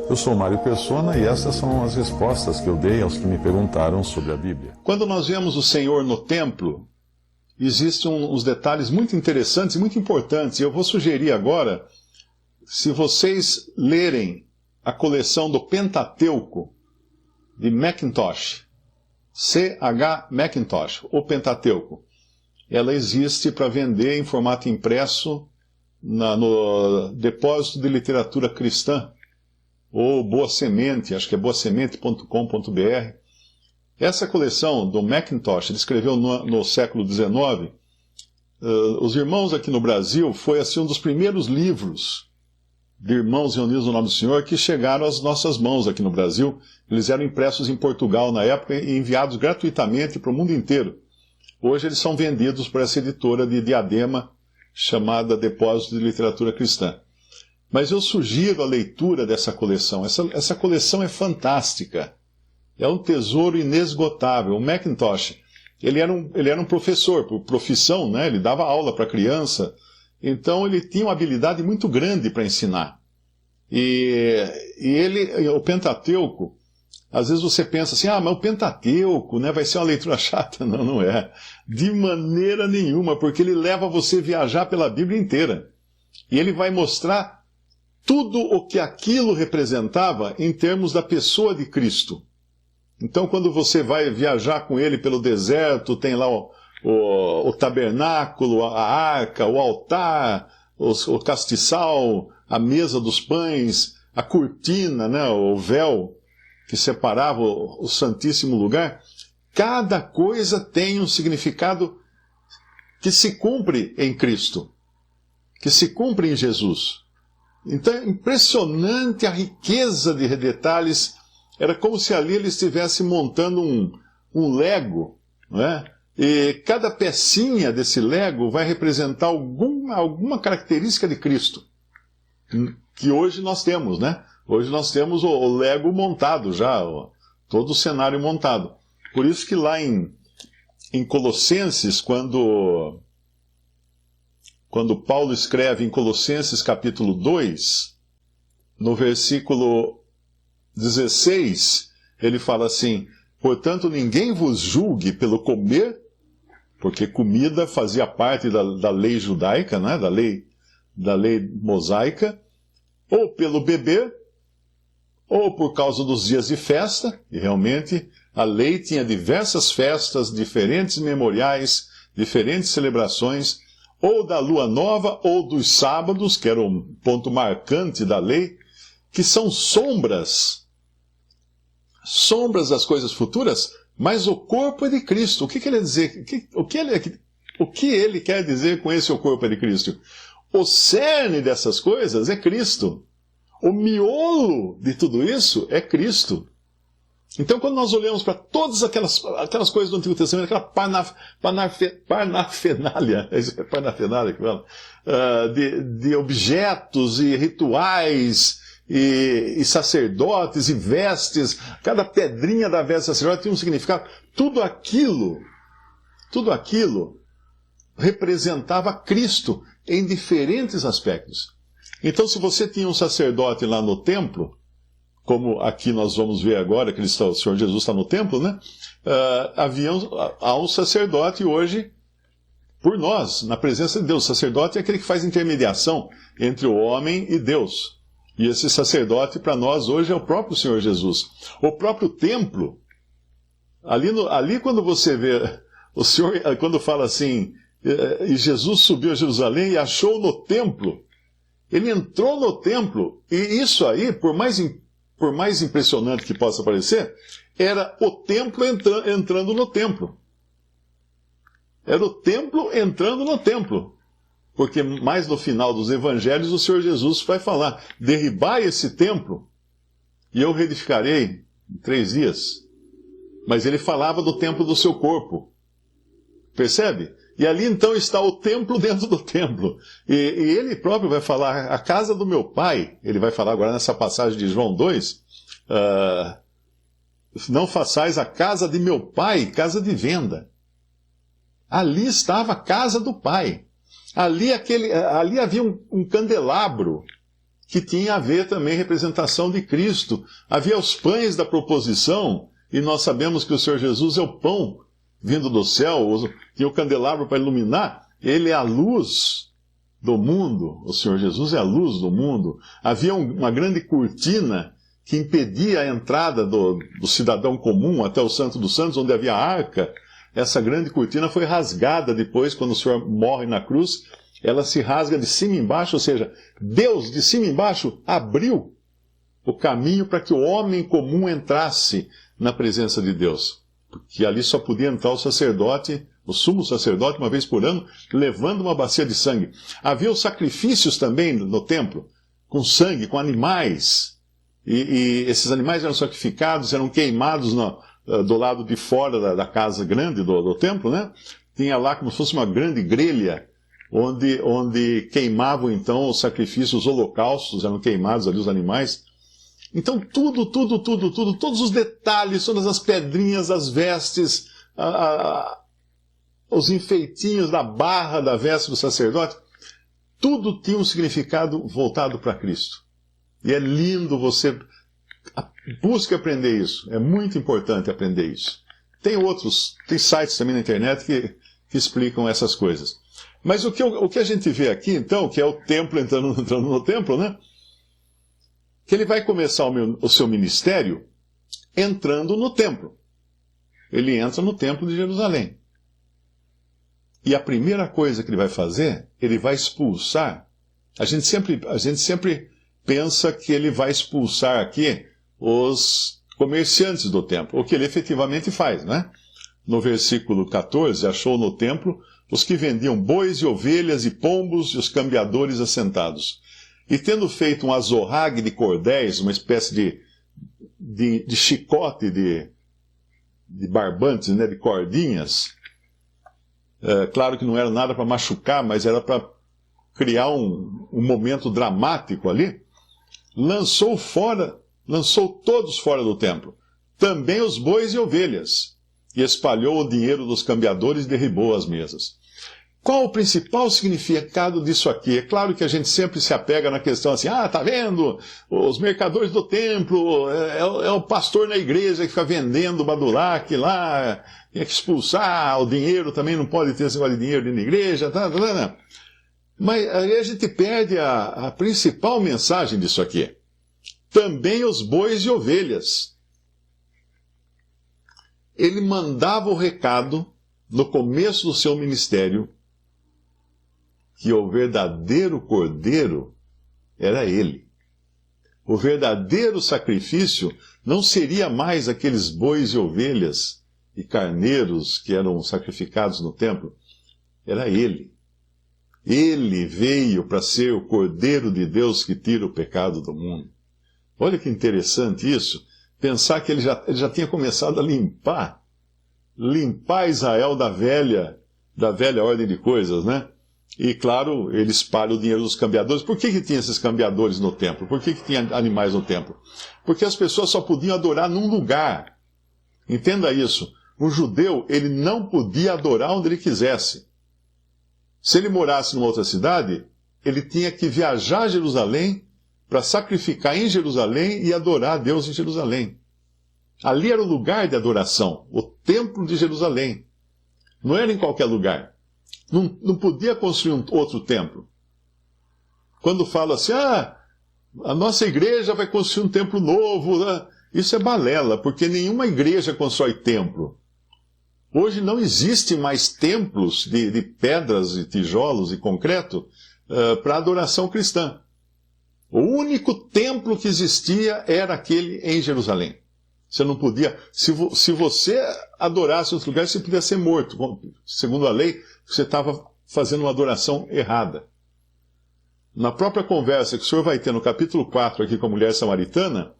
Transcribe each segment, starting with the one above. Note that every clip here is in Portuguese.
Eu sou Mário Persona e essas são as respostas que eu dei aos que me perguntaram sobre a Bíblia. Quando nós vemos o Senhor no templo, existem uns detalhes muito interessantes e muito importantes. E eu vou sugerir agora, se vocês lerem a coleção do Pentateuco, de Mackintosh, C.H. Mackintosh, o Pentateuco, ela existe para vender em formato impresso no Depósito de Literatura Cristã, ou Boa Semente, acho que é boasemente.com.br. Essa coleção do Mackintosh, ele escreveu no século XIX, os irmãos aqui no Brasil, foi assim um dos primeiros livros de irmãos reunidos no nome do Senhor que chegaram às nossas mãos aqui no Brasil. Eles eram impressos em Portugal na época e enviados gratuitamente para o mundo inteiro. Hoje eles são vendidos por essa editora de Diadema, chamada Depósito de Literatura Cristã. Mas eu sugiro a leitura dessa coleção. Essa coleção é fantástica. É um tesouro inesgotável. O Mackintosh, ele era um professor, por profissão, né? Ele dava aula para criança. Então ele tinha uma habilidade muito grande para ensinar. E o Pentateuco, às vezes você pensa assim, mas o Pentateuco, né, vai ser uma leitura chata. Não, não é. De maneira nenhuma, porque ele leva você a viajar pela Bíblia inteira. E ele vai mostrar tudo o que aquilo representava em termos da pessoa de Cristo. Então, quando você vai viajar com ele pelo deserto, tem lá o tabernáculo, a arca, o altar, o castiçal, a mesa dos pães, a cortina, né, o véu que separava o Santíssimo Lugar. Cada coisa tem um significado que se cumpre em Cristo, que se cumpre em Jesus. Então é impressionante a riqueza de detalhes. Era como se ali ele estivesse montando um Lego, não é? E cada pecinha desse Lego vai representar alguma característica de Cristo, que hoje nós temos, né? Hoje nós temos o Lego montado já, todo o cenário montado. Por isso que lá em Colossenses, quando Paulo escreve em Colossenses capítulo 2, no versículo 16, ele fala assim: portanto, ninguém vos julgue pelo comer, porque comida fazia parte da lei judaica, né? da lei mosaica, ou pelo beber, ou por causa dos dias de festa, e realmente a lei tinha diversas festas, diferentes memoriais, diferentes celebrações, ou da lua nova, ou dos sábados, que era um ponto marcante da lei, que são sombras das coisas futuras, mas o corpo é de Cristo. O que ele quer dizer? O que ele quer dizer com esse o corpo é de Cristo? O cerne dessas coisas é Cristo. O miolo de tudo isso é Cristo. Então, quando nós olhamos para todas aquelas coisas do Antigo Testamento, aquela parnafernália, é parnafernália que fala, de objetos e rituais e sacerdotes e vestes, cada pedrinha da veste sacerdote tinha um significado. Tudo aquilo representava Cristo em diferentes aspectos. Então, se você tinha um sacerdote lá no templo, como aqui nós vamos ver agora, que o Senhor Jesus está no templo, né? Há um sacerdote hoje por nós, na presença de Deus. O sacerdote é aquele que faz intermediação entre o homem e Deus. E esse sacerdote, para nós, hoje, é o próprio Senhor Jesus. O próprio templo, ali quando você vê, o Senhor, quando fala assim, e Jesus subiu a Jerusalém e achou no templo, ele entrou no templo, e isso aí, por mais impressionante que possa parecer, era o templo entrando no templo. Era o templo entrando no templo. Porque mais no final dos evangelhos o Senhor Jesus vai falar: derribai esse templo e eu reedificarei em 3 dias. Mas ele falava do templo do seu corpo. Percebe? E ali então está o templo dentro do templo. E ele próprio vai falar: a casa do meu pai, ele vai falar agora nessa passagem de João 2, não façais a casa de meu pai casa de venda. Ali estava a casa do pai. Ali havia um candelabro que tinha a ver também representação de Cristo. Havia os pães da proposição, e nós sabemos que o Senhor Jesus é o pão vindo do céu, tinha o candelabro para iluminar, ele é a luz do mundo, o Senhor Jesus é a luz do mundo. Havia uma grande cortina que impedia a entrada do cidadão comum até o Santo dos Santos, onde havia a arca. Essa grande cortina foi rasgada depois, quando o Senhor morre na cruz, ela se rasga de cima e embaixo, ou seja, Deus de cima e embaixo abriu o caminho para que o homem comum entrasse na presença de Deus. Porque ali só podia entrar o sacerdote, o sumo sacerdote, uma vez por ano, levando uma bacia de sangue. Havia os sacrifícios também no templo, com sangue, com animais. E esses animais eram sacrificados, eram queimados do lado de fora da casa grande do templo, né? Tinha lá como se fosse uma grande grelha, onde queimavam então os sacrifícios, os holocaustos, eram queimados ali os animais. Então todos os detalhes, todas as pedrinhas, as vestes, os enfeitinhos da barra da veste do sacerdote, tudo tinha um significado voltado para Cristo. E é lindo você... Busque aprender isso. É muito importante aprender isso. Tem sites também na internet que explicam essas coisas. Mas o que a gente vê aqui, então, que é o templo entrando no templo, né? Que ele vai começar o seu ministério entrando no templo. Ele entra no templo de Jerusalém. E a primeira coisa que ele vai fazer, ele vai expulsar. A gente sempre pensa que ele vai expulsar aqui os comerciantes do templo, o que ele efetivamente faz, né? No versículo 14, achou no templo os que vendiam bois e ovelhas e pombos e os cambiadores assentados. E tendo feito um azorrague de cordéis, uma espécie de chicote de barbantes, né, de cordinhas, claro que não era nada para machucar, mas era para criar um momento dramático ali, lançou todos fora do templo, também os bois e ovelhas, e espalhou o dinheiro dos cambiadores e derribou as mesas. Qual o principal significado disso aqui? É claro que a gente sempre se apega na questão assim, tá vendo? Os mercadores do templo, é o pastor na igreja que fica vendendo badulaque lá, tem que expulsar, o dinheiro também não pode ter esse negócio de dinheiro dentro da igreja, tá. Mas aí a gente perde a principal mensagem disso aqui. Também os bois e ovelhas. Ele mandava o recado, no começo do seu ministério, que o verdadeiro cordeiro era ele. O verdadeiro sacrifício não seria mais aqueles bois e ovelhas e carneiros que eram sacrificados no templo. Era ele. Ele veio para ser o Cordeiro de Deus que tira o pecado do mundo. Olha que interessante isso. Pensar que ele já tinha começado a limpar Israel da velha ordem de coisas, né? E, claro, ele espalha o dinheiro dos cambiadores. Por que tinha esses cambiadores no templo? Por que tinha animais no templo? Porque as pessoas só podiam adorar num lugar. Entenda isso. Um judeu, ele não podia adorar onde ele quisesse. Se ele morasse numa outra cidade, ele tinha que viajar a Jerusalém para sacrificar em Jerusalém e adorar a Deus em Jerusalém. Ali era o lugar de adoração, o templo de Jerusalém. Não era em qualquer lugar. Não podia construir outro templo. Quando fala assim, a nossa igreja vai construir um templo novo, né? Isso é balela, porque nenhuma igreja constrói templo. Hoje não existe mais templos de pedras e tijolos e concreto para adoração cristã. O único templo que existia era aquele em Jerusalém. Você não podia... Se você adorasse em outro lugar, você podia ser morto. Segundo a lei, você estava fazendo uma adoração errada. Na própria conversa que o senhor vai ter no capítulo 4 aqui com a mulher samaritana,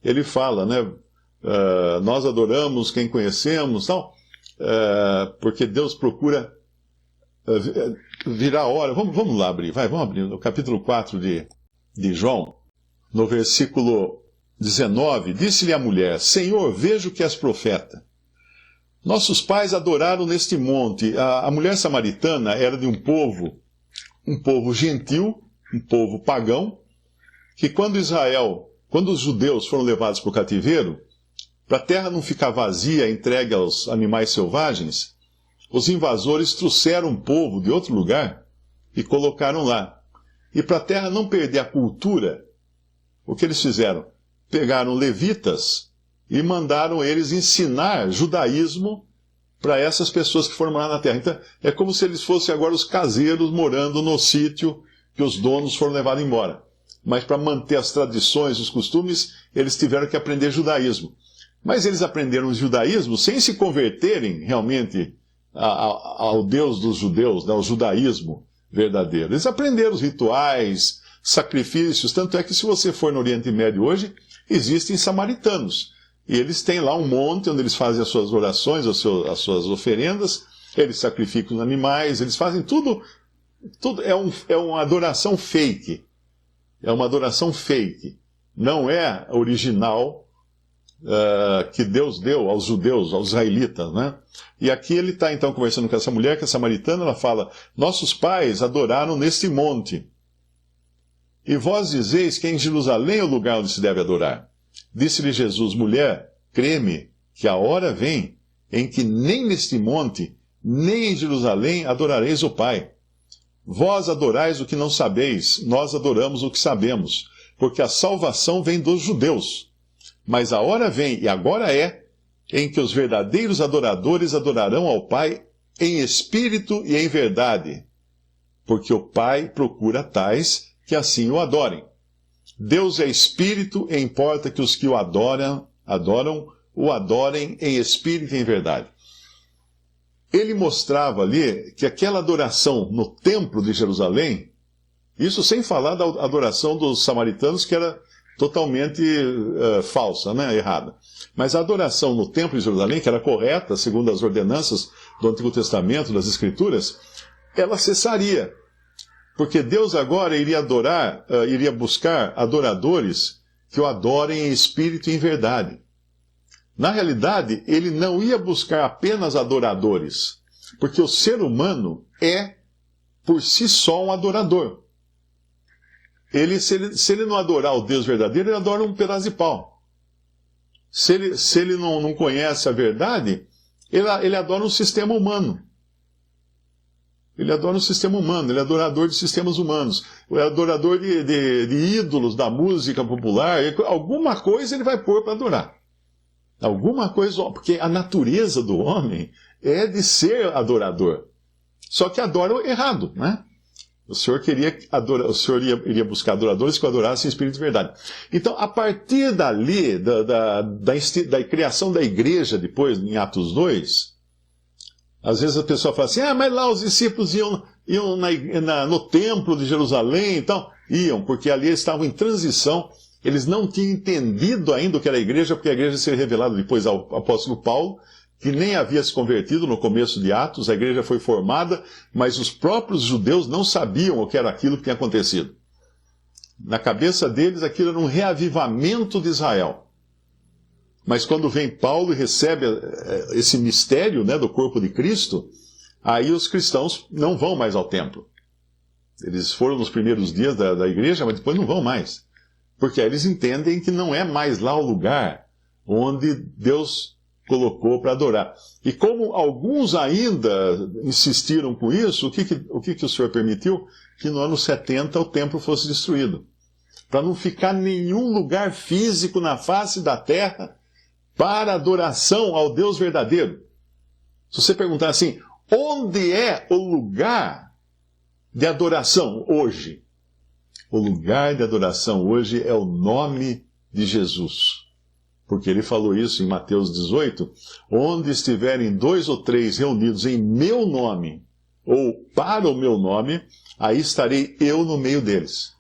ele fala, né? Nós adoramos quem conhecemos, tal, porque Deus procura virar a hora. Vamos lá abrir, vamos abrir no capítulo 4 de João, no versículo 19, disse-lhe a mulher, Senhor, vejo que és profeta. Nossos pais adoraram neste monte. A mulher samaritana era de um povo gentil, um povo pagão, que quando os judeus foram levados para o cativeiro, para a terra não ficar vazia, entregue aos animais selvagens, os invasores trouxeram um povo de outro lugar e colocaram lá. E para a terra não perder a cultura, o que eles fizeram? Pegaram levitas e mandaram eles ensinar judaísmo para essas pessoas que foram morar na terra. Então, é como se eles fossem agora os caseiros morando no sítio que os donos foram levados embora. Mas para manter as tradições, os costumes, eles tiveram que aprender judaísmo. Mas eles aprenderam o judaísmo sem se converterem realmente ao Deus dos judeus, ao judaísmo verdadeiro. Eles aprenderam os rituais, sacrifícios, tanto é que se você for no Oriente Médio hoje, existem samaritanos. E eles têm lá um monte onde eles fazem as suas orações, as suas oferendas, eles sacrificam os animais, eles fazem tudo é uma adoração fake. É uma adoração fake. Não é original que Deus deu aos judeus, aos israelitas, né? E aqui ele está então conversando com essa mulher, que é samaritana, ela fala: nossos pais adoraram neste monte. E vós dizeis que em Jerusalém é o lugar onde se deve adorar. Disse-lhe Jesus: mulher, crê-me, que a hora vem em que nem neste monte, nem em Jerusalém adorareis o Pai. Vós adorais o que não sabeis, nós adoramos o que sabemos, porque a salvação vem dos judeus. Mas a hora vem, e agora é, em que os verdadeiros adoradores adorarão ao Pai em espírito e em verdade, porque o Pai procura tais que assim o adorem. Deus é espírito e importa que os que o adoram o adorem em espírito e em verdade. Ele mostrava ali que aquela adoração no templo de Jerusalém, isso sem falar da adoração dos samaritanos, que era totalmente falsa, né? Errada. Mas a adoração no templo de Jerusalém, que era correta, segundo as ordenanças do Antigo Testamento, das Escrituras, ela cessaria. Porque Deus agora iria buscar adoradores que o adorem em espírito e em verdade. Na realidade, ele não ia buscar apenas adoradores, porque o ser humano é, por si só, um adorador. Se ele não adorar o Deus verdadeiro, ele adora um pedaço de pau. Se ele não conhece a verdade, ele adora um sistema humano. Ele adora um sistema humano, ele é adorador de sistemas humanos. Ele é adorador de ídolos, da música popular. Alguma coisa ele vai pôr para adorar. Alguma coisa, porque a natureza do homem é de ser adorador. Só que adora errado, né? O Senhor iria buscar adoradores que o adorassem em espírito e verdade. Então, a partir dali, da criação da igreja, depois, em Atos 2, às vezes a pessoa fala assim: mas lá os discípulos iam no templo de Jerusalém, então, iam, porque ali eles estavam em transição, eles não tinham entendido ainda o que era a igreja, porque a igreja seria revelada depois ao apóstolo Paulo, que nem havia se convertido no começo de Atos, a igreja foi formada, mas os próprios judeus não sabiam o que era aquilo que tinha acontecido. Na cabeça deles, aquilo era um reavivamento de Israel. Mas quando vem Paulo e recebe esse mistério, né, do corpo de Cristo, aí os cristãos não vão mais ao templo. Eles foram nos primeiros dias da igreja, mas depois não vão mais. Porque aí eles entendem que não é mais lá o lugar onde Deus colocou para adorar. E como alguns ainda insistiram com isso, o que o Senhor permitiu? Que no ano 70 o templo fosse destruído. Para não ficar nenhum lugar físico na face da terra para adoração ao Deus verdadeiro. Se você perguntar assim, onde é o lugar de adoração hoje? O lugar de adoração hoje é o nome de Jesus. Porque ele falou isso em Mateus 18, onde estiverem 2 ou 3 reunidos em meu nome, ou para o meu nome, aí estarei eu no meio deles.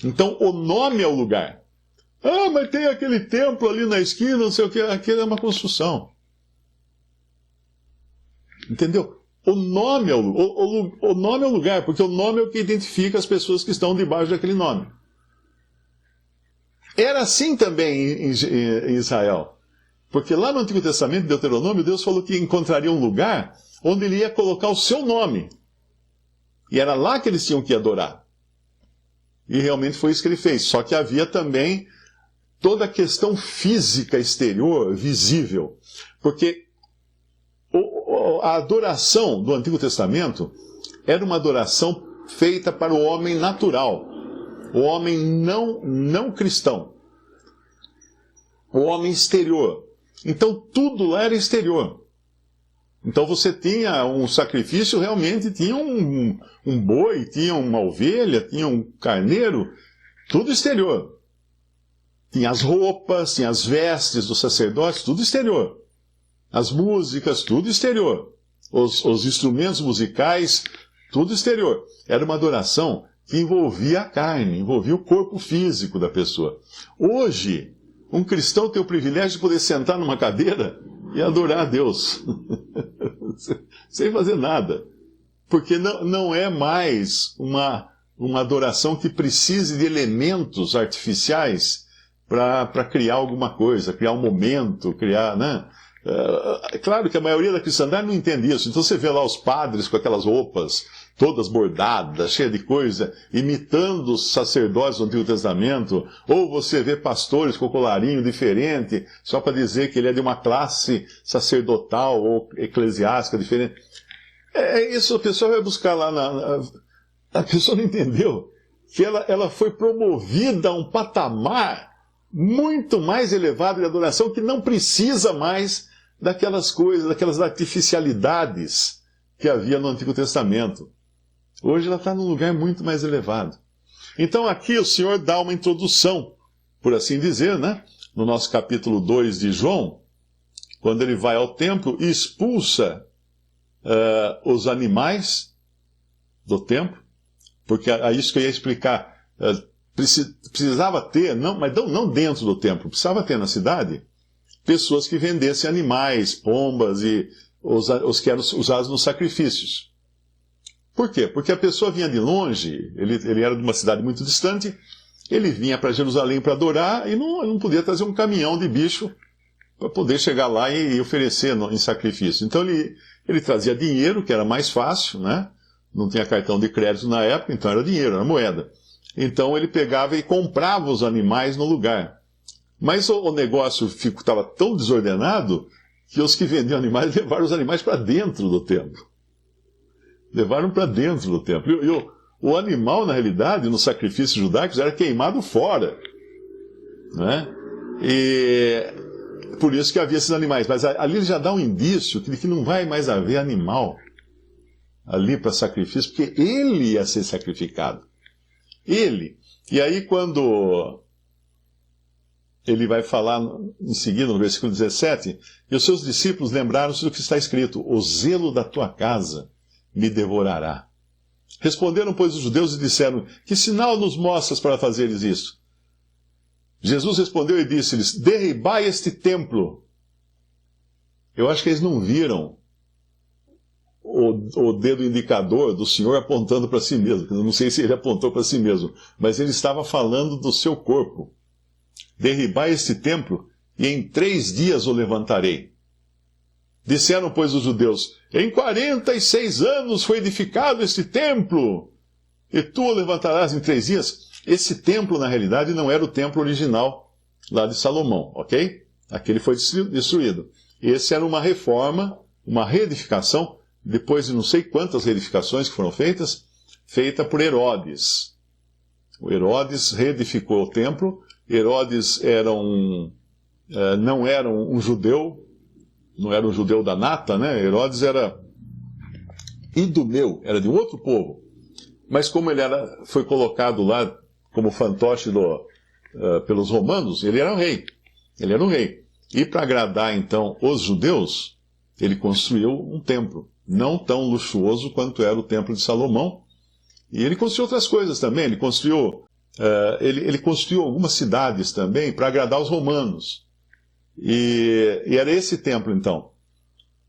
Então, o nome é o lugar. Mas tem aquele templo ali na esquina, não sei o que, aquilo é uma construção. Entendeu? O nome é o nome é o lugar, porque o nome é o que identifica as pessoas que estão debaixo daquele nome. Era assim também em Israel. Porque lá no Antigo Testamento, em Deuteronômio, Deus falou que encontraria um lugar onde ele ia colocar o seu nome. E era lá que eles tinham que adorar. E realmente foi isso que ele fez. Só que havia também toda a questão física exterior, visível. Porque a adoração do Antigo Testamento era uma adoração feita para o homem natural, o homem não cristão, o homem exterior. Então tudo lá era exterior. Então você tinha um sacrifício, realmente tinha um boi, tinha uma ovelha, tinha um carneiro, tudo exterior. Tinha as roupas, tinha as vestes dos sacerdotes, tudo exterior. As músicas, tudo exterior. Os instrumentos musicais, tudo exterior. Era uma adoração que envolvia a carne, envolvia o corpo físico da pessoa. Hoje, um cristão tem o privilégio de poder sentar numa cadeira e adorar a Deus, sem fazer nada. Porque não é mais uma adoração que precise de elementos artificiais para criar alguma coisa, criar um momento, criar, né? É claro que a maioria da cristandade não entende isso. Então você vê lá os padres com aquelas roupas todas bordadas, cheias de coisa, imitando os sacerdotes do Antigo Testamento, ou você vê pastores com colarinho diferente, só para dizer que ele é de uma classe sacerdotal ou eclesiástica diferente. Isso a pessoa vai buscar lá a pessoa não entendeu que ela foi promovida a um patamar muito mais elevado de adoração, que não precisa mais daquelas coisas, daquelas artificialidades que havia no Antigo Testamento. Hoje ela está num lugar muito mais elevado. Então aqui o Senhor dá uma introdução, por assim dizer, né? No nosso capítulo 2 de João, quando ele vai ao templo e expulsa os animais do templo, porque é isso que eu ia explicar. Precisava ter, mas não dentro do templo, precisava ter na cidade pessoas que vendessem animais, pombas e os que eram usados nos sacrifícios. Por quê? Porque a pessoa vinha de longe, ele era de uma cidade muito distante, ele vinha para Jerusalém para adorar e não podia trazer um caminhão de bicho para poder chegar lá e oferecer em sacrifício. Então ele trazia dinheiro, que era mais fácil, né? Não tinha cartão de crédito na época, então era dinheiro, era moeda. Então ele pegava e comprava os animais no lugar. Mas o negócio estava tão desordenado que os que vendiam animais levaram os animais para dentro do templo. Levaram para dentro do templo. E o animal, na realidade, nos sacrifícios judaicos, era queimado fora. Né? E por isso que havia esses animais. Mas ali ele já dá um indício de que não vai mais haver animal ali para sacrifício, porque ele ia ser sacrificado. Ele. E aí quando ele vai falar em seguida, no versículo 17, e os seus discípulos lembraram-se do que está escrito: o zelo da tua casa me devorará. Responderam, pois, os judeus e disseram: que sinal nos mostras para fazeres isto? Jesus respondeu e disse-lhes: derribai este templo. Eu acho que eles não viram o dedo indicador do Senhor apontando para si mesmo. Eu não sei se ele apontou para si mesmo, mas ele estava falando do seu corpo. Derribai este templo, e em 3 dias o levantarei. Disseram, pois, os judeus: em 46 anos foi edificado este templo, e tu o levantarás em 3 dias? Esse templo, na realidade, não era o templo original lá de Salomão, ok? Aquele foi destruído. Esse era uma reforma, uma reedificação, depois de não sei quantas reedificações que foram feitas, feita por Herodes. O Herodes reedificou o templo. Herodes não era um judeu, não era um judeu da nata, né? Herodes era idumeu, era de um outro povo. Mas como ele foi colocado lá como fantoche pelos romanos, ele era um rei. Ele era um rei. E para agradar, então, os judeus, ele construiu um templo, não tão luxuoso quanto era o templo de Salomão. E ele construiu outras coisas também. Ele construiu algumas cidades também para agradar os romanos. E era esse templo, então,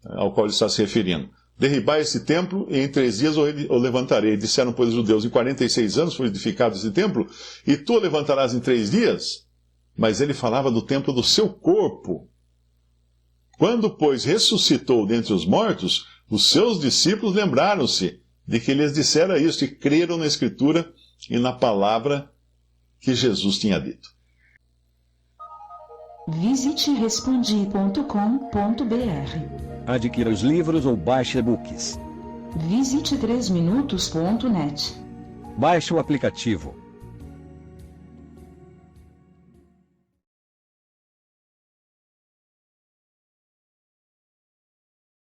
ao qual ele está se referindo. Derribai esse templo, e em 3 dias o levantarei. Disseram, pois, os judeus: em 46 anos foi edificado esse templo, e tu o levantarás em 3 dias? Mas ele falava do templo do seu corpo. Quando, pois, ressuscitou dentre os mortos, os seus discípulos lembraram-se de que lhes dissera isto, e creram na Escritura e na palavra que Jesus tinha dito. Visite respondi.com.br. Adquira os livros ou baixe e-books. Visite 3minutos.net. Baixe o aplicativo.